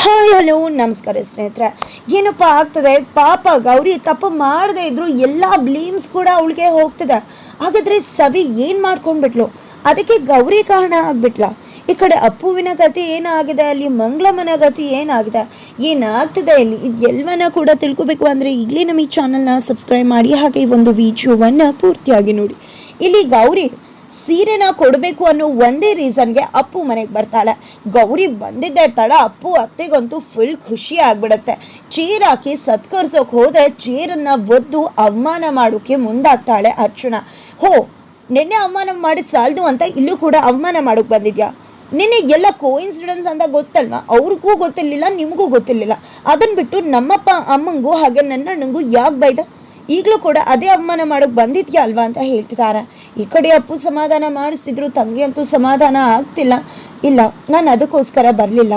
Hi hello ನಮಸ್ಕಾರ ಸ್ನೇಹಿತರೆ. ಏನಪ್ಪ ಆಗ್ತದೆ, ಪಾಪ ಗೌರಿ ತಪ್ಪು ಮಾಡದೇ ಇದ್ರು ಎಲ್ಲ ಬ್ಲೇಮ್ಸ್ ಕೂಡ ಅವಳಿಗೆ ಹೋಗ್ತದೆ. ಹಾಗಾದ್ರೆ ಸವಿ ಏನು ಮಾಡ್ಕೊಂಡ್ಬಿಟ್ಲು, ಅದಕ್ಕೆ ಗೌರಿ ಕಾರಣ ಆಗ್ಬಿಟ್ಲ. ಈ ಕಡೆ ಅಪ್ಪುವಿನ ಗತಿ ಏನಾಗಿದೆ, ಅಲ್ಲಿ ಮಂಗಳಮ್ಮನ ಗತಿ ಏನಾಗಿದೆ, ಏನಾಗ್ತದೆ ಇಲ್ಲಿ, ಇದು ಎಲ್ಲವನ್ನ ಕೂಡ ತಿಳ್ಕೊಬೇಕು ಅಂದರೆ ಈಗಲೇ ನಮ್ಮ ಈ ಚಾನಲ್ನ ಸಬ್ಸ್ಕ್ರೈಬ್ ಮಾಡಿ, ಹಾಗೆ ಈ ಒಂದು ವಿಡಿಯೋವನ್ನು ಪೂರ್ತಿಯಾಗಿ ನೋಡಿ. ಇಲ್ಲಿ ಗೌರಿ ಸೀರೆನ ಕೊಡಬೇಕು ಅನ್ನೋ ಒಂದೇ ರೀಸನ್ಗೆ ಅಪ್ಪು ಮನೆಗೆ ಬರ್ತಾಳೆ. ಗೌರಿ ಬಂದಿದ್ದೆ ತಡ ಅಪ್ಪು ಅತ್ತೆಗಂತೂ ಫುಲ್ ಖುಷಿ ಆಗ್ಬಿಡತ್ತೆ. ಚೇರ್ ಹಾಕಿ ಸತ್ಕರ್ಸೋಕೆ ಹೋದ್ರೆ ಚೇರನ್ನ ಒದ್ದು ಅವಮಾನ ಮಾಡೋಕೆ ಮುಂದಾಗ್ತಾಳೆ ಅರ್ಚನಾ. ನಿನ್ನೆ ಅವಮಾನ ಮಾಡಿದ ಸಾಲದು ಅಂತ ಇಲ್ಲೂ ಕೂಡ ಅವಮಾನ ಮಾಡೋಕೆ ಬಂದಿದ್ಯಾ? ನಿನ್ನೆ ಎಲ್ಲ ಕೋಇನ್ಸಿಡೆನ್ಸ್ ಅಂತ ಗೊತ್ತಲ್ವಾ? ಅವ್ರಿಗೂ ಗೊತ್ತಿರಲಿಲ್ಲ, ನಿಮಗೂ ಗೊತ್ತಿರಲಿಲ್ಲ. ಅದನ್ನ ಬಿಟ್ಟು ನಮ್ಮಪ್ಪ ಅಮ್ಮಂಗೂ ಹಾಗೆ ನನ್ನ ಅಣ್ಣಂಗೂ ಯಾಕೆ ಬೈದ? ಈಗಲೂ ಕೂಡ ಅದೇ ಅವಮಾನ ಮಾಡೋಕೆ ಬಂದಿದ್ಯಾ ಅಲ್ವಾ ಅಂತ ಹೇಳ್ತಿದ್ದಾರೆ. ಈ ಕಡೆ ಅಪ್ಪು ಸಮಾಧಾನ ಮಾಡಿಸ್ತಿದ್ರು, ತಂಗಿ ಅಂತೂ ಸಮಾಧಾನ ಆಗ್ತಿಲ್ಲ. ಇಲ್ಲ, ನಾನು ಅದಕ್ಕೋಸ್ಕರ ಬರಲಿಲ್ಲ,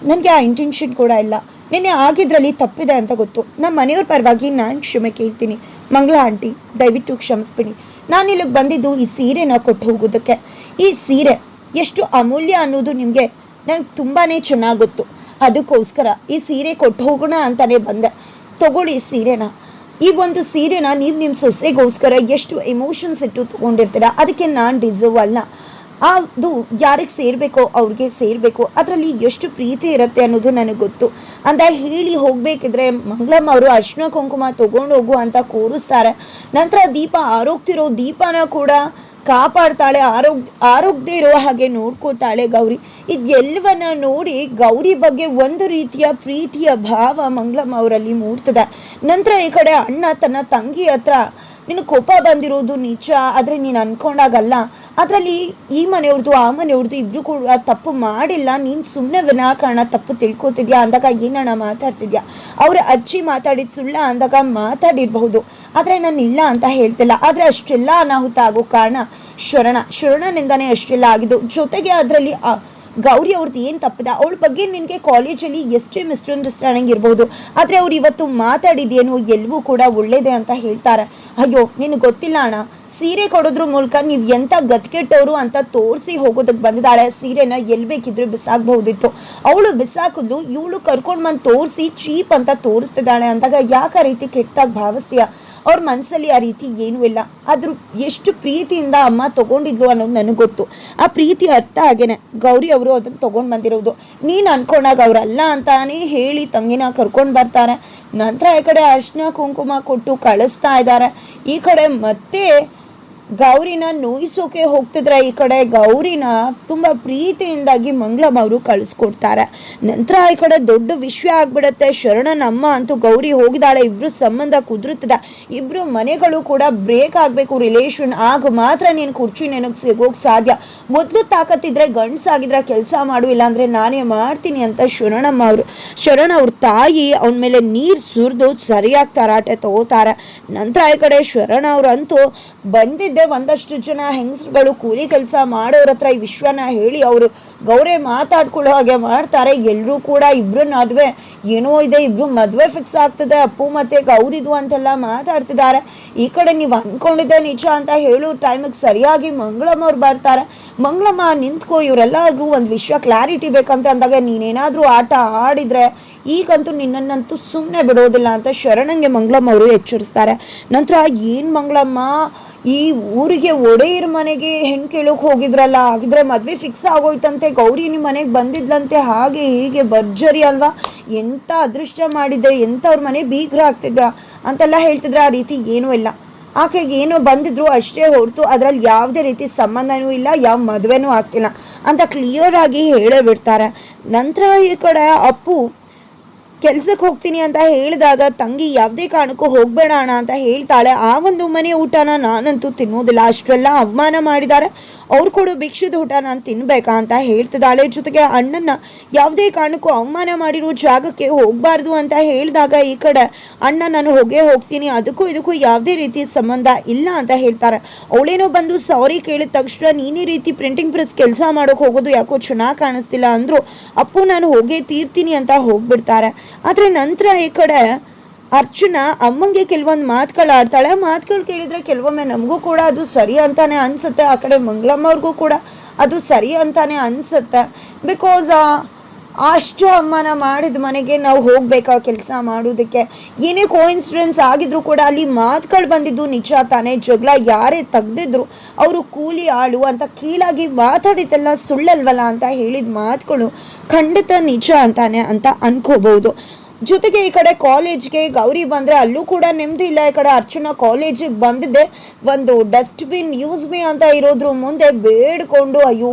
ನನಗೆ ಆ ಇಂಟೆನ್ಷನ್ ಕೂಡ ಇಲ್ಲ. ನಿನ್ನೆ ಆಗಿದ್ರಲ್ಲಿ ತಪ್ಪಿದೆ ಅಂತ ಗೊತ್ತು. ನಮ್ಮ ಮನೆಯವ್ರ ಪರವಾಗಿ ನಾನು ಕ್ಷಮೆ ಕೇಳ್ತೀನಿ. ಮಂಗಳ ಆಂಟಿ, ದಯವಿಟ್ಟು ಕ್ಷಮಿಸ್ಬಿಡಿ. ನಾನು ಇಲ್ಲಿಗೆ ಬಂದಿದ್ದು ಈ ಸೀರೆನ ಕೊಟ್ಟು ಹೋಗೋದಕ್ಕೆ. ಈ ಸೀರೆ ಎಷ್ಟು ಅಮೂಲ್ಯ ಅನ್ನೋದು ನಿಮಗೆ ನನಗೆ ತುಂಬಾ ಚೆನ್ನಾಗಿ ಗೊತ್ತು. ಅದಕ್ಕೋಸ್ಕರ ಈ ಸೀರೆ ಕೊಟ್ಟು ಹೋಗೋಣ ಅಂತಲೇ ಬಂದೆ. ತಗೊಳ್ಳಿ ಸೀರೆನ. ಈ ಒಂದು ಸೀರೆನ ನೀವು ನಿಮ್ಮ ಸೊಸೆಗೋಸ್ಕರ ಎಷ್ಟು ಎಮೋಷನ್ಸ್ ಇಟ್ಟು ತೊಗೊಂಡಿರ್ತೀರ, ಅದಕ್ಕೆ ನಾನು ಡಿಸರ್ವ್ ಅಲ್ಲ. ಅದು ಯಾರಿಗೆ ಸೇರಬೇಕೋ ಅವ್ರಿಗೆ ಸೇರಬೇಕು, ಅದರಲ್ಲಿ ಎಷ್ಟು ಪ್ರೀತಿ ಇರುತ್ತೆ ಅನ್ನೋದು ನನಗೆ ಗೊತ್ತು ಅಂತ ಹೇಳಿ ಹೋಗಬೇಕಿದ್ರೆ ಮಂಗಳಮ್ಮ ಅವರು ಅರಿಶಿನ ಕುಂಕುಮ ತೊಗೊಂಡು ಹೋಗು ಅಂತ ಕೋರಿಸ್ತಾರೆ. ನಂತರ ದೀಪ ಆರೋಗ್ತಿರೋ ದೀಪನ ಕೂಡ ಕಾಪಾಡ್ತಾಳೆ, ಆರೋಗ್ಯದೇ ಇರೋ ಹಾಗೆ ನೋಡ್ಕೋತಾಳೆ ಗೌರಿ. ಇದೆಲ್ಲವನ್ನ ನೋಡಿ ಗೌರಿ ಬಗ್ಗೆ ಒಂದು ರೀತಿಯ ಪ್ರೀತಿಯ ಭಾವ ಮಂಗಳಮ್ಮ ಅವರಲ್ಲಿ ಮೂಡ್ತದೆ. ನಂತರ ಈ ಕಡೆ ಅಣ್ಣ ತನ್ನ ತಂಗಿ ಹತ್ರ, ನಿನ್ನ ಕೋಪ ಬಂದಿರೋದು ನಿಜ, ಆದರೆ ನೀನು ಅನ್ಕೊಂಡಾಗಲ್ಲ, ಅದರಲ್ಲಿ ಈ ಮನೆಯವ್ರದ್ದು ಆ ಮನೆಯವ್ರದ್ದು ಇಬ್ರು ಕೂಡ ತಪ್ಪು ಮಾಡಿಲ್ಲ, ನೀನು ಸುಮ್ಮನೆ ವಿನಾಕಾರಣ ತಪ್ಪು ತಿಳ್ಕೊತಿದ್ಯಾ ಅಂದಾಗ ಏನಣ್ಣ ಮಾತಾಡ್ತಿದ್ಯಾ? ಅವ್ರ ಅಜ್ಜಿ ಮಾತಾಡಿದ ಸುಳ್ಳ ಅಂದಾಗ ಮಾತಾಡಿರಬಹುದು, ಆದರೆ ನಾನು ಇಲ್ಲ ಅಂತ ಹೇಳ್ತಿಲ್ಲ. ಆದರೆ ಅಷ್ಟೆಲ್ಲ ಅನಾಹುತ ಆಗೋ ಕಾರಣ ಶರಣನಿಂದಾನೇ ಅಷ್ಟೆಲ್ಲ ಆಗಿದ್ದು. ಜೊತೆಗೆ ಅದರಲ್ಲಿ ಗೌರಿ ಅವ್ರದ್ದು ಏನು ತಪ್ಪಿದೆ, ಅವಳ ಬಗ್ಗೆ ನಿನಗೆ ಕಾಲೇಜಲ್ಲಿ ಎಷ್ಟೇ ಮಿಸ್ಅಂಡರ್ಸ್ಟ್ಯಾಂಡಿಂಗ್ ಇರ್ಬೋದು, ಆದರೆ ಅವ್ರು ಇವತ್ತು ಮಾತಾಡಿದೇನು ಎಲ್ಲವೂ ಕೂಡ ಒಳ್ಳೇದೆ ಅಂತ ಹೇಳ್ತಾರೆ. ಅಯ್ಯೋ ನಿನಗೆ ಗೊತ್ತಿಲ್ಲ ಅಣ್ಣ, ಸೀರೆ ಕೊಡೋದ್ರ ಮೂಲಕ ನೀವು ಎಂಥ ಗತ್ಕೆಟ್ಟವರು ಅಂತ ತೋರಿಸಿ ಹೋಗೋದಕ್ಕೆ ಬಂದಿದ್ದಾಳೆ. ಸೀರೆನ ಎಲ್ಲಿ ಬೇಕಿದ್ರು ಬಿಸಾಕಬಹುದಿತ್ತು, ಅವಳು ಬಿಸಾಕಿದ್ಲು, ಇವಳು ಕರ್ಕೊಂಡು ಬಂದು ತೋರಿಸಿ ಚೀಪ್ ಅಂತ ತೋರಿಸ್ತಿದ್ದಾಳೆ ಅಂದಾಗ ಯಾಕೆ ಆ ರೀತಿ ಕೆಟ್ಟದಾಗಿ ಭಾವಿಸ್ತೀಯ? ಅವ್ರ ಮನಸ್ಸಲ್ಲಿ ಆ ರೀತಿ ಏನೂ ಇಲ್ಲ. ಆದರೂ ಎಷ್ಟು ಪ್ರೀತಿಯಿಂದ ಅಮ್ಮ ತೊಗೊಂಡಿದ್ಲು ಅನ್ನೋದು ನನಗೆ ಗೊತ್ತು. ಆ ಪ್ರೀತಿ ಅರ್ಥ ಆಗೇನೆ ಗೌರಿ ಅವರು ಅದನ್ನು ತೊಗೊಂಡು ಬಂದಿರೋದು. ನೀನು ಅನ್ಕೊಂಡಾಗ ಅವರಲ್ಲ ಅಂತಾನೇ ಹೇಳಿ ತಂಗಿನ ಕರ್ಕೊಂಡು ಬರ್ತಾರೆ. ನಂತರ ಈ ಕಡೆ ಅರಿಶಿನ ಕುಂಕುಮ ಕೊಟ್ಟು ಕಳಿಸ್ತಾ ಇದ್ದಾರೆ. ಈ ಕಡೆ ಮತ್ತೆ ಗೌರಿನ ನೋಯಿಸೋಕೆ ಹೋಗ್ತಿದ್ರೆ ಈ ಕಡೆ ಗೌರಿನ ತುಂಬ ಪ್ರೀತಿಯಿಂದಾಗಿ ಮಂಗಳಮ್ಮ ಅವರು ಕಳಿಸ್ಕೊಡ್ತಾರೆ. ನಂತರ ಈ ಕಡೆ ದೊಡ್ಡ ವಿಷಯ ಆಗ್ಬಿಡತ್ತೆ. ಶರಣನಮ್ಮ ಅಂತೂ ಗೌರಿ ಹೋಗಿದ್ದಾಳೆ, ಇಬ್ರು ಸಂಬಂಧ ಕುದುರುತ್ತದೆ, ಇಬ್ರು ಮನೆಗಳು ಕೂಡ ಬ್ರೇಕ್ ಆಗಬೇಕು ರಿಲೇಷನ್, ಆಗ ಮಾತ್ರ ನೀನು ಕುರ್ಚಿ ನೆನಗೆ ಸಿಗೋಕೆ ಸಾಧ್ಯ. ಮೊದಲು ತಾಕತ್ತಿದ್ರೆ ಗಂಡಸಾಗಿದ್ರೆ ಕೆಲಸ ಮಾಡು, ಇಲ್ಲಾಂದ್ರೆ ನಾನೇ ಮಾಡ್ತೀನಿ ಅಂತ ಶರಣ ಅವ್ರ ತಾಯಿ ಅವನ ಮೇಲೆ ನೀರು ಸುರಿದು ಸರಿಯಾಗಿ ತರಾಟೆ ತಗೋತಾರೆ. ನಂತರ ಈ ಕಡೆ ಶರಣ ಅವ್ರಂತೂ ಬಂದಿದ್ದ ಒಂದಷ್ಟು ಜನ ಹೆಂಗಸರುಗಳು ಕೂಲಿ ಕೆಲಸ ಮಾಡೋರ ಹತ್ರ ಈ ವಿಶ್ವನ ಹೇಳಿ ಅವರು ಗೌರಿ ಮಾತಾಡ್ಕೊಳ್ಳೋ ಹಾಗೆ ಮಾಡ್ತಾರೆ. ಎಲ್ಲರೂ ಕೂಡ ಇಬ್ರು ನಡುವೆ ಏನೋ ಇದೆ, ಇಬ್ರು ಮದುವೆ ಫಿಕ್ಸ್ ಆಗ್ತದೆ ಅಪ್ಪು ಮತ್ತೆ ಗೌರಿದು ಅಂತೆಲ್ಲ ಮಾತಾಡ್ತಿದ್ದಾರೆ. ಈ ಕಡೆ ನೀವು ಅನ್ಕೊಂಡಿದ್ದೆ ನಿಜ ಅಂತ ಹೇಳೋ ಟೈಮಿಗೆ ಸರಿಯಾಗಿ ಮಂಗಳಮ್ಮ ಅವ್ರು ಬರ್ತಾರೆ. ಮಂಗಳಮ್ಮ ನಿಂತ್ಕೋ, ಇವರೆಲ್ಲರೂ ಒಂದು ವಿಷಯ ಕ್ಲಾರಿಟಿ ಬೇಕಂತ ಅಂದಾಗ ನೀನೇನಾದ್ರೂ ಆಟ ಆಡಿದ್ರೆ ಈಗಂತೂ ನಿನ್ನನ್ನಂತೂ ಸುಮ್ಮನೆ ಬಿಡೋದಿಲ್ಲ ಅಂತ ಶರಣಂಗೆ ಮಂಗಳಮ್ಮ ಅವರು ಎಚ್ಚರಿಸ್ತಾರೆ. ನಂತರ ಏನು ಮಂಗಳಮ್ಮ, ಈ ಊರಿಗೆ ಒಡೆಯರ ಮನೆಗೆ ಹೆಣ್ಣು ಕೇಳೋಕೆ ಹೋಗಿದ್ರಲ್ಲ, ಆಗಿದ್ರೆ ಮದುವೆ ಫಿಕ್ಸ್ ಆಗೋಯ್ತಂತೆ, ಗೌರಿ ನಿಮ್ಮ ಮನೆಗೆ ಬಂದಿದ್ಲಂತೆ, ಹಾಗೆ ಹೀಗೆ ಭರ್ಜರಿ ಅಲ್ವಾ, ಎಂಥ ಅದೃಷ್ಟ ಮಾಡಿದ್ದೆ, ಎಂಥವ್ರ ಮನೆ ಬೀಗ್ರ ಆಗ್ತಿದ್ದ ಅಂತೆಲ್ಲ ಹೇಳ್ತಿದ್ರೆ. ಆ ರೀತಿ ಏನೂ ಇಲ್ಲ, ಆಕೆಗೆ ಏನೋ ಬಂದಿದ್ರು ಅಷ್ಟೇ ಹೊರತು ಅದರಲ್ಲಿ ಯಾವುದೇ ರೀತಿ ಸಂಬಂಧನೂ ಇಲ್ಲ, ಯಾವ ಮದುವೆನೂ ಆಗ್ತಿಲ್ಲ ಅಂತ ಕ್ಲಿಯರ್ ಆಗಿ ಹೇಳೇ ಬಿಡ್ತಾರೆ. ನಂತರ ಈ ಕಡೆ ಅಪ್ಪು ಕೆಲ್ಸಕ್ಕೆ ಹೋಗ್ತೀನಿ ಅಂತ ಹೇಳಿದಾಗ ತಂಗಿ ಯಾವುದೇ ಕಾರಣಕ್ಕೂ ಹೋಗ್ಬೇಡ ಅಣ್ಣ ಅಂತ ಹೇಳ್ತಾಳೆ. ಆ ಒಂದು ಮನೆ ಊಟನ ನಾನಂತೂ ತಿನ್ನೋದಿಲ್ಲ, ಅಷ್ಟೆಲ್ಲ ಅವಮಾನ ಮಾಡಿದ್ದಾರೆ, ಅವ್ರು ಕೊಡೋ ಭಿಕ್ಷದ ಊಟ ನಾನು ತಿನ್ಬೇಕಾ ಅಂತ ಹೇಳ್ತಿದ್ದಾಳೆ. ಜೊತೆಗೆ ಅಣ್ಣನ ಯಾವುದೇ ಕಾರಣಕ್ಕೂ ಅವಮಾನ ಮಾಡಿರೋ ಜಾಗಕ್ಕೆ ಹೋಗಬಾರ್ದು ಅಂತ ಹೇಳಿದಾಗ ಈ ಕಡೆ ಅಣ್ಣ ನಾನು ಹೋಗ್ತೀನಿ, ಅದಕ್ಕೂ ಇದಕ್ಕೂ ಯಾವುದೇ ರೀತಿ ಸಂಬಂಧ ಇಲ್ಲ ಅಂತ ಹೇಳ್ತಾರೆ. ಅವಳೇನೋ ಬಂದು ಸಾರಿ ಕೇಳಿದ ತಕ್ಷಣ ನೀನೇ ರೀತಿ ಪ್ರಿಂಟಿಂಗ್ ಪ್ರೆಸ್ ಕೆಲಸ ಮಾಡೋಕೆ ಹೋಗೋದು ಯಾಕೋ ಚೆನ್ನಾಗಿ ಕಾಣಿಸ್ತಿಲ್ಲ ಅಂದರು. ಅಪ್ಪು ನಾನು ಹೋಗೇ ತೀರ್ತೀನಿ ಅಂತ ಹೋಗ್ಬಿಡ್ತಾರೆ. ಆದರೆ ನಂತರ ಈ ಕಡೆ ಅರ್ಚನಾ ಅಮ್ಮಂಗೆ ಕೆಲವೊಂದು ಮಾತುಗಳು ಆಡ್ತಾಳೆ. ಆ ಮಾತುಗಳು ಕೇಳಿದ್ರೆ ಕೆಲವೊಮ್ಮೆ ನಮಗೂ ಕೂಡ ಅದು ಸರಿ ಅಂತಾನೆ ಅನಿಸುತ್ತೆ, ಆ ಕಡೆ ಮಂಗಳಮ್ಮ ಅವ್ರಿಗೂ ಕೂಡ ಅದು ಸರಿ ಅಂತಾನೆ ಅನಿಸುತ್ತೆ. ಬಿಕಾಸ್ ಅಷ್ಟು ಅವಮಾನ ಮಾಡಿದ ಮನೆಗೆ ನಾವು ಹೋಗ್ಬೇಕಾ ಕೆಲಸ ಮಾಡೋದಕ್ಕೆ? ಏನೇ ಕೋಇನ್ಸಿಡೆನ್ಸ್ ಆಗಿದ್ರು ಕೂಡ ಅಲ್ಲಿ ಮಾತುಗಳು ಬಂದಿದ್ದು ನಿಜ ತಾನೇ. ಜಗಳ ಯಾರೇ ತೆಗ್ದಿದ್ರು ಅವರು ಕೂಲಿ ಆಳು ಅಂತ ಕೀಳಾಗಿ ಮಾತಾಡಿದ್ದೆಲ್ಲ ಸುಳ್ಳಲ್ವಲ್ಲ ಅಂತ ಹೇಳಿದ ಮಾತುಗಳು ಖಂಡಿತ ನಿಜ ಅಂತಾನೆ ಅಂತ ಅನ್ಕೋಬಹುದು. ಜೊತೆಗೆ ಈ ಕಡೆ ಕಾಲೇಜ್ಗೆ ಗೌರಿ ಬಂದರೆ ಅಲ್ಲೂ ಕೂಡ ನೆಮ್ಮದಿ ಇಲ್ಲ. ಈ ಕಡೆ ಅರ್ಚನಾ ಕಾಲೇಜಿಗೆ ಬಂದಿದ್ದೆ, ಒಂದು ಡಸ್ಟ್ಬಿನ್ ಯೂಸ್ ಮೀ ಅಂತ ಇರೋದ್ರ ಮುಂದೆ ಬೇಡ್ಕೊಂಡು, ಅಯ್ಯೋ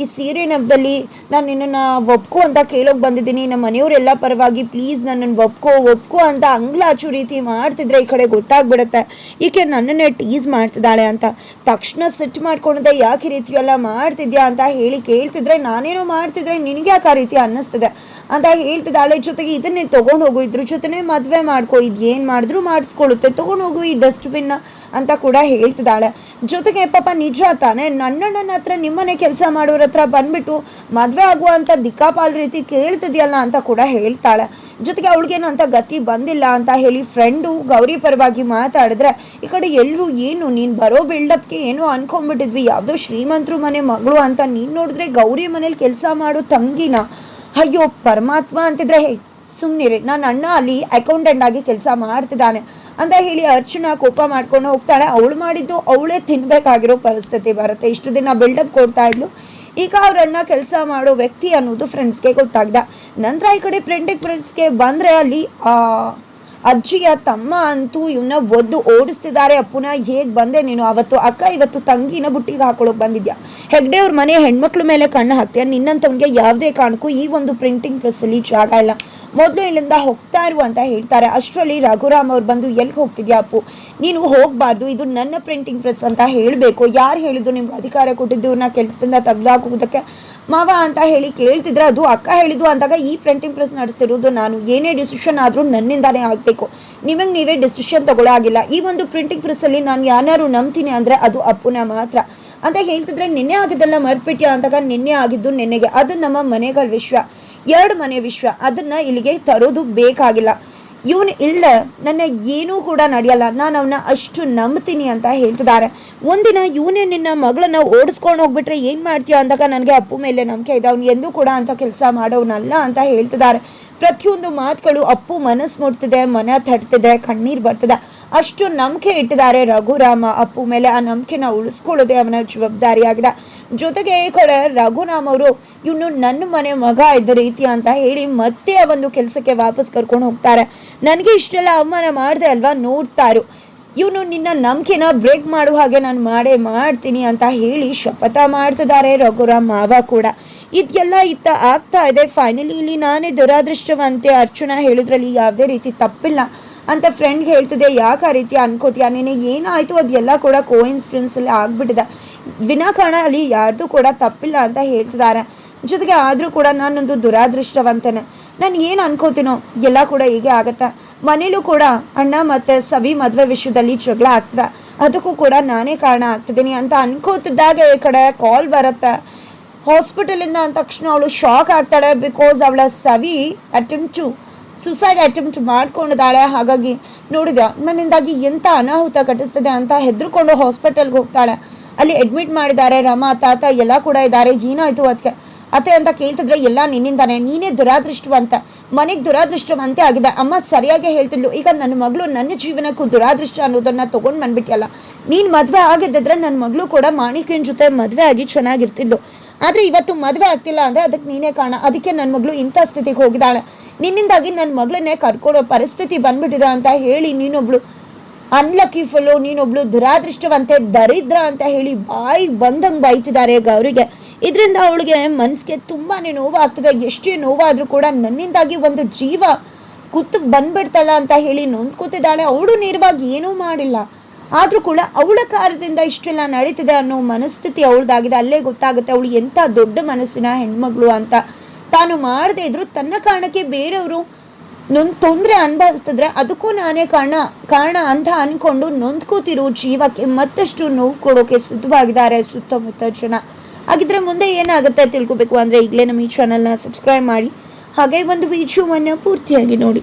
ಈ ಸೀರೆ ಹಬ್ಬದಲ್ಲಿ ನಾನು ನಿನ್ನನ್ನು ಒಪ್ಕೋ ಅಂತ ಕೇಳೋಕೆ ಬಂದಿದ್ದೀನಿ, ನಮ್ಮ ಮನೆಯವರೆಲ್ಲ ಪರವಾಗಿ ಪ್ಲೀಸ್ ನನ್ನನ್ನು ಒಪ್ಕೋ ಅಂತ ಅಂಗ್ಲಾಚು ರೀತಿ ಮಾಡ್ತಿದ್ರೆ ಈ ಕಡೆ ಗೊತ್ತಾಗ್ಬಿಡುತ್ತೆ ಈಕೆ ನನ್ನನ್ನೇ ಟೀಸ್ ಮಾಡ್ತಿದ್ದಾಳೆ ಅಂತ. ತಕ್ಷಣ ಸಿಟ್ಟು ಮಾಡ್ಕೊಂಡಿದ್ದೆ, ಯಾಕೆ ಈ ರೀತಿ ಎಲ್ಲ ಮಾಡ್ತಿದ್ಯಾ ಅಂತ ಹೇಳಿ ಕೇಳ್ತಿದ್ರೆ, ನಾನೇನೋ ಮಾಡ್ತಿದ್ರೆ ನಿನಗೆ ಯಾಕೆ ಆ ರೀತಿ ಅನ್ನಿಸ್ತಿದೆ ಅಂತ ಹೇಳ್ತಿದ್ದಾಳೆ. ಜೊತೆಗೆ ಇದನ್ನೇ ತೊಗೊಂಡು ಹೋಗು, ಇದ್ರ ಜೊತೆನೇ ಮದುವೆ ಮಾಡ್ಕೋ, ಇದು ಏನು ಮಾಡಿದ್ರು ಮಾಡಿಸ್ಕೊಳ್ಳುತ್ತೆ, ತೊಗೊಂಡು ಹೋಗು ಈ ಡಸ್ಟ್ಬಿನ್ನ ಅಂತ ಕೂಡ ಹೇಳ್ತಿದ್ದಾಳೆ. ಜೊತೆಗೆ ಪಾಪ ನಿಜ ತಾನೆ, ನನ್ನಣ್ಣನ ಹತ್ರ ನಿಮ್ಮನೆ ಕೆಲಸ ಮಾಡೋರ ಹತ್ರ ಬಂದ್ಬಿಟ್ಟು ಮದುವೆ ಆಗುವಂಥ ದಿಕ್ಕಾಪಾಲ್ ರೀತಿ ಕೇಳ್ತಿದ್ಯಲ್ಲ ಅಂತ ಕೂಡ ಹೇಳ್ತಾಳೆ. ಜೊತೆಗೆ ಅವಳಿಗೇನಂತ ಗತಿ ಬಂದಿಲ್ಲ ಅಂತ ಹೇಳಿ ಫ್ರೆಂಡು ಗೌರಿ ಪರವಾಗಿ ಮಾತಾಡಿದ್ರೆ, ಈ ಕಡೆ ಎಲ್ಲರೂ ಏನು ನೀನು ಬರೋ ಬಿಲ್ಡಪ್ಗೆ ಏನೋ ಅನ್ಕೊಂಡ್ಬಿಟ್ಟಿದ್ವಿ, ಯಾವುದೋ ಶ್ರೀಮಂತರು ಮನೆ ಮಗಳು ಅಂತ, ನೀನು ನೋಡಿದ್ರೆ ಗೌರಿ ಮನೇಲಿ ಕೆಲಸ ಮಾಡೋ ತಂಗಿನ, ಅಯ್ಯೋ ಪರಮಾತ್ಮ ಅಂತಿದ್ರೆ, ಹೇ ಸುಮ್ಮನಿರಿ, ನನ್ನ ಅಣ್ಣ ಅಲ್ಲಿ ಅಕೌಂಟೆಂಟ್ ಆಗಿ ಕೆಲಸ ಮಾಡ್ತಿದ್ದಾನೆ ಅಂತ ಹೇಳಿ ಅರ್ಚನಾ ಕೋಪ ಮಾಡ್ಕೊಂಡು ಹೋಗ್ತಾಳೆ. ಅವಳು ಮಾಡಿದ್ದು ಅವಳೇ ತಿನ್ಬೇಕಾಗಿರೋ ಪರಿಸ್ಥಿತಿ ಬರುತ್ತೆ. ಇಷ್ಟು ದಿನ ಬಿಲ್ಡಪ್ ಕೊಡ್ತಾ ಇದ್ಲು, ಈಗ ಅವ್ರ ಅಣ್ಣ ಕೆಲಸ ಮಾಡೋ ವ್ಯಕ್ತಿ ಅನ್ನೋದು ಫ್ರೆಂಡ್ಸ್ಗೆ ಗೊತ್ತಾಗ್ದ. ನಂತರ ಈ ಕಡೆ ಫ್ರೆಂಡ್ಸ್ಗೆ ಬಂದರೆ ಅಲ್ಲಿ ಅಜ್ಜಿಯ ತಮ್ಮ ಅಂತೂ ಇವನ್ನ ಒದ್ದು ಓಡಿಸ್ತಿದ್ದಾರೆ. ಅಪ್ಪುನ ಹೇಗೆ ಬಂದೆ ನೀನು ಅವತ್ತು? ಅಕ್ಕ ಇವತ್ತು ತಂಗಿನ ಬುಟ್ಟಿಗೆ ಹಾಕೊಳ್ಳೋಕೆ ಬಂದಿದ್ಯಾ? ಹೆಗ್ಡೆ ಅವ್ರ ಮನೆ ಹೆಣ್ಮಕ್ಳ ಮೇಲೆ ಕಣ್ಣು ಹಾಕ್ತೀಯ? ನಿನ್ನಂಥವ್ನಿಗೆ ಯಾವುದೇ ಕಾರಣಕ್ಕೂ ಈ ಒಂದು ಪ್ರಿಂಟಿಂಗ್ ಪ್ರೆಸ್ಸಲ್ಲಿ ಜಾಗ ಇಲ್ಲ, ಮೊದಲು ಇಲ್ಲಿಂದ ಹೋಗ್ತಾ ಇರು ಅಂತ ಹೇಳ್ತಾರೆ. ಅಷ್ಟರಲ್ಲಿ ರಘುರಾಮ್ ಅವ್ರು ಬಂದು ಎಲ್ಲಿಗೆ ಹೋಗ್ತಿದ್ಯಾ ಅಪ್ಪು, ನೀನು ಹೋಗಬಾರ್ದು, ಇದು ನನ್ನ ಪ್ರಿಂಟಿಂಗ್ ಪ್ರೆಸ್ ಅಂತ ಹೇಳಬೇಕು, ಯಾರು ಹೇಳಿದ್ದು ನಿಮ್ಗೆ ಅಧಿಕಾರ ಕೊಟ್ಟಿದ್ದು ಇವ್ರನ್ನ ಕೆಲಸದಿಂದ ತೆಗೆದುಹಾಕೋದಕ್ಕೆ ಮಾವ ಅಂತ ಹೇಳಿ ಕೇಳ್ತಿದ್ರೆ, ಅದು ಅಕ್ಕ ಹೇಳಿದ್ದು ಅಂದಾಗ ಈ ಪ್ರಿಂಟಿಂಗ್ ಪ್ರೆಸ್ ನಡೆಸ್ತಿರೋದು ನಾನು, ಏನೇ ಡಿಸಿಷನ್ ಆದರೂ ನನ್ನಿಂದಾನೇ ಆಗಬೇಕು, ನಿಮಗೆ ನೀವೇ ಡಿಸಿಷನ್ ತಗೊಳ್ಳೋ ಆಗಿಲ್ಲ. ಈ ಒಂದು ಪ್ರಿಂಟಿಂಗ್ ಪ್ರೆಸ್ಸಲ್ಲಿ ನಾನು ಯಾರು ನಂಬ್ತೀನಿ ಅಂದರೆ ಅದು ಅಪ್ಪುನ ಮಾತ್ರ ಅಂತ ಹೇಳ್ತಿದ್ರೆ, ನಿನ್ನೆ ಆಗಿದ್ದೆಲ್ಲ ಮರ್ತ್ಬಿಟ್ಯಾ ಅಂದಾಗ, ನಿನ್ನೆ ಆಗಿದ್ದು ನಿನ್ನೆಗೆ, ಅದು ನಮ್ಮ ಮನೆಗಳ ವಿಷಯ, 2 ಮನೆ ವಿಷಯ, ಅದನ್ನ ಇಲ್ಲಿಗೆ ತರೋದು ಬೇಕಾಗಿಲ್ಲ. ಇವನು ಇಲ್ಲ ನನ್ನ ಏನೂ ಕೂಡ ನಡೆಯಲ್ಲ, ನಾನು ಅವನ್ನ ಅಷ್ಟು ನಂಬ್ತೀನಿ ಅಂತ ಹೇಳ್ತಿದ್ದಾರೆ. ಒಂದಿನ ಇವನೇ ನಿನ್ನ ಮಗಳನ್ನ ಓಡಿಸ್ಕೊಂಡು ಹೋಗ್ಬಿಟ್ರೆ ಏನು ಮಾಡ್ತೀಯ ಅಂದಾಗ, ನನಗೆ ಅಪ್ಪು ಮೇಲೆ ನಂಬಿಕೆ ಇದೆ, ಅವ್ನು ಎಂದೂ ಕೂಡ ಅಂತ ಕೆಲಸ ಮಾಡೋನಲ್ಲ ಅಂತ ಹೇಳ್ತಿದ್ದಾರೆ. ಪ್ರತಿಯೊಂದು ಮಾತುಗಳು ಅಪ್ಪು ಮನಸ್ಸು ಮುಟ್ತಿದೆ, ಮನ ತಟ್ತಿದೆ, ಕಣ್ಣೀರು ಬರ್ತಿದೆ. ಅಷ್ಟು ನಂಬಿಕೆ ಇಟ್ಟಿದ್ದಾರೆ ರಘುರಾಮ ಅಪ್ಪು ಮೇಲೆ. ಆ ನಂಬಿಕೆನ ಉಳಿಸ್ಕೊಳ್ಳೋದೇ ಅವನ ಜವಾಬ್ದಾರಿಯಾಗಿದೆ. ಜೊತೆಗೆ ಈ ಕಡೆ ರಘುರಾಮ್ ಅವರು ಇವನು ನನ್ನ ಮನೆ ಮಗ ಇದ್ದ ರೀತಿ ಅಂತ ಹೇಳಿ ಮತ್ತೆ ಆ ಒಂದು ಕೆಲಸಕ್ಕೆ ವಾಪಸ್ ಕರ್ಕೊಂಡು ಹೋಗ್ತಾರೆ. ನನಗೆ ಇಷ್ಟೆಲ್ಲ ಅವಮಾನ ಮಾಡಿದೆ ಅಲ್ವಾ, ನೋಡ್ತಾರು ಇವನು ನಿನ್ನ ನಂಬಿಕೆನ ಬ್ರೇಕ್ ಮಾಡುವ ಹಾಗೆ ನಾನು ಮಾಡ್ತೀನಿ ಅಂತ ಹೇಳಿ ಶಪಥ ಮಾಡ್ತಿದ್ದಾರೆ ರಘುರಾಮ್ ಮಾವ ಕೂಡ. ಇದೆಲ್ಲ ಆಗ್ತಾ ಇದೆ. ಫೈನಲಿ ಇಲ್ಲಿ ನಾನೇ ದುರಾದೃಷ್ಟವಂತೆ, ಅರ್ಚನಾ ಹೇಳಿದ್ರಲ್ಲಿ ಯಾವುದೇ ರೀತಿ ತಪ್ಪಿಲ್ಲ ಅಂತ ಫ್ರೆಂಡ್ಗೆ ಹೇಳ್ತಿದೆ. ಯಾಕೆ ಆ ರೀತಿ ಅನ್ಕೋತೀಯ, ನೀನು ಏನಾಯಿತು ಅದೆಲ್ಲ ಕೂಡ ಕೋಇನ್ಸಿಡೆನ್ಸಲ್ಲಿ ಆಗ್ಬಿಟ್ಟಿದೆ, ವಿನಾಕಾರಣ ಅಲ್ಲಿ ಯಾರ್ದು ಕೂಡ ತಪ್ಪಿಲ್ಲ ಅಂತ ಹೇಳ್ತಿದ್ದಾರೆ. ಜೊತೆಗೆ ಆದರೂ ಕೂಡ ನಾನೊಂದು ದುರಾದೃಷ್ಟವಂತನೇ, ನಾನು ಏನು ಅನ್ಕೋತೀನೋ ಎಲ್ಲ ಕೂಡ ಹೀಗೆ ಆಗುತ್ತೆ. ಮನೇಲೂ ಕೂಡ ಅಣ್ಣ ಮತ್ತು ಸವಿ ಮದುವೆ ವಿಷಯದಲ್ಲಿ ಜಗಳ ಆಗ್ತದೆ, ಅದಕ್ಕೂ ಕೂಡ ನಾನೇ ಕಾರಣ ಆಗ್ತಿದ್ದೀನಿ ಅಂತ ಅನ್ಕೋತಿದ್ದಾಗ ಈ ಕಡೆ ಕಾಲ್ ಬರುತ್ತೆ ಹಾಸ್ಪಿಟಲಿಂದ. ಅಂದ ತಕ್ಷಣ ಅವಳು ಶಾಕ್ ಆಗ್ತಾಳೆ, ಬಿಕಾಸ್ ಅವಳ ಸವಿ ಸುಸೈಡ್ ಅಟೆಂಪ್ಟ್ ಮಾಡ್ಕೊಂಡಿದ್ದಾಳೆ. ಹಾಗಾಗಿ ನೋಡಿದ ಮನೆಯಿಂದಾಗಿ ಎಂಥ ಅನಾಹುತ ಘಟಿಸ್ತದೆ ಅಂತ ಹೆದರ್ಕೊಂಡು ಹಾಸ್ಪಿಟಲ್ಗೆ ಹೋಗ್ತಾಳೆ. ಅಲ್ಲಿ ಅಡ್ಮಿಟ್ ಮಾಡಿದ್ದಾರೆ, ರಮಾ ತಾತ ಎಲ್ಲ ಕೂಡ ಇದ್ದಾರೆ. ಏನಾಯಿತು ಅದಕ್ಕೆ ಅತ್ತೆ ಅಂತ ಕೇಳ್ತಿದ್ರೆ, ಎಲ್ಲ ನಿನ್ನಿಂದಾನೆ, ನೀನೇ ದುರಾದೃಷ್ಟವಂತ, ಮನೆಗೆ ದುರಾದೃಷ್ಟವಂತೆ ಆಗಿದೆ. ಅಮ್ಮ ಸರಿಯಾಗಿ ಹೇಳ್ತಿದ್ಲು, ಈಗ ನನ್ನ ಮಗಳು ನನ್ನ ಜೀವನಕ್ಕೂ ದುರಾದೃಷ್ಟ ಅನ್ನೋದನ್ನು ತೊಗೊಂಡು ಬಂದ್ಬಿಟ್ಟಿಯಲ್ಲ. ನೀನು ಮದುವೆ ಆಗಿದ್ದಿದ್ರೆ ನನ್ನ ಮಗಳು ಕೂಡ ಮಾಣಿಕ್ಯನ ಜೊತೆ ಮದುವೆ ಆಗಿ ಚೆನ್ನಾಗಿರ್ತಿದ್ಲು, ಆದರೆ ಇವತ್ತು ಮದುವೆ ಆಗ್ತಿಲ್ಲ ಅಂದರೆ ಅದಕ್ಕೆ ನೀನೇ ಕಾರಣ. ಅದಕ್ಕೆ ನನ್ನ ಮಗಳು ಇಂಥ ಸ್ಥಿತಿಗೆ ಹೋಗಿದ್ದಾಳೆ, ನಿನ್ನಿಂದಾಗಿ ನನ್ನ ಮಗಳನ್ನೇ ಕರ್ಕೊಡೋ ಪರಿಸ್ಥಿತಿ ಬಂದ್ಬಿಟ್ಟಿದೆ ಅಂತ ಹೇಳಿ ನೀನೊಬ್ಳು ಅನ್ಲಕ್ಕಿ ಫುಲ್ಲು, ನೀನೊಬ್ಳು ದುರಾದೃಷ್ಟವಂತೆ, ದರಿದ್ರ ಅಂತ ಹೇಳಿ ಬಾಯಿಗೆ ಬಂದಂಗೆ ಬೈತಿದ್ದಾರೆ ಗೌರಿಗೆ. ಇದರಿಂದ ಅವಳಿಗೆ ಮನಸ್ಸಿಗೆ ತುಂಬಾ ನೋವಾಗ್ತದೆ. ಎಷ್ಟೇ ನೋವಾದರೂ ಕೂಡ ನನ್ನಿಂದಾಗಿ ಒಂದು ಜೀವ ಕೂತು ಬಂದ್ಬಿಡ್ತಲ್ಲ ಅಂತ ಹೇಳಿ ನೊಂದ್ಕೋತಿದ್ದಾಳೆ. ಅವಳು ನೇರವಾಗಿ ಏನೂ ಮಾಡಿಲ್ಲ, ಆದರೂ ಕೂಡ ಅವಳ ಕಾರಣದಿಂದ ಇಷ್ಟೆಲ್ಲ ನಡೀತಿದೆ ಅನ್ನೋ ಮನಸ್ಥಿತಿ ಅವಳದಾಗಿದೆ. ಅಲ್ಲೇ ಗೊತ್ತಾಗುತ್ತೆ ಅವಳು ಎಂಥ ದೊಡ್ಡ ಮನಸ್ಸಿನ ಹೆಣ್ಮಗಳು ಅಂತ. ತಾನು ಮಾಡದೇ ಇದ್ರು ತನ್ನ ಕಾರಣಕ್ಕೆ ಬೇರೆಯವರು ತೊಂದರೆ ಅನುಭವಿಸ್ತಿದ್ರೆ ಅದಕ್ಕೂ ನಾನೇ ಕಾರಣ ಅಂತ ಅಂದ್ಕೊಂಡು ನೊಂದ್ಕೋತಿರೋ ಜೀವಕ್ಕೆ ಮತ್ತಷ್ಟು ನೋವು ಕೊಡೋಕೆ ಸಿದ್ಧವಾಗಿದ್ದಾರೆ ಸುತ್ತಮುತ್ತ ಜನ. ಹಾಗಿದ್ರೆ ಮುಂದೆ ಏನಾಗುತ್ತೆ ತಿಳ್ಕೊಬೇಕು ಅಂದರೆ ಈಗಲೇ ನಮ್ಮ ಈ ಚಾನಲ್ನ ಸಬ್ಸ್ಕ್ರೈಬ್ ಮಾಡಿ, ಹಾಗೆ ಒಂದು ವಿಡಿಯೋವನ್ನು ಪೂರ್ತಿಯಾಗಿ ನೋಡಿ.